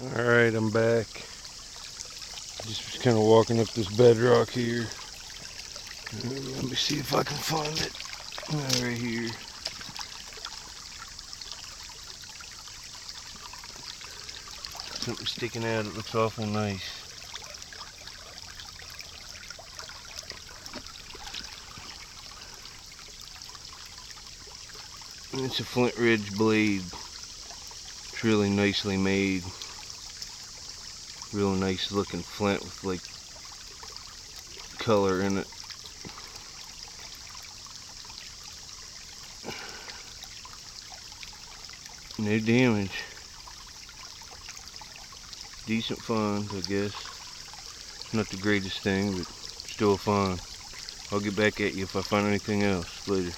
Alright, I'm back. Just was kind of walking up this bedrock here. Let me see if I can find it. Right here. Something sticking out, it looks awful nice. And it's a Flint Ridge blade. It's really nicely made. Real nice looking flint with like color in it. No damage. Decent find, I guess. Not the greatest thing, but still fun. I'll get back at you if I find anything else later.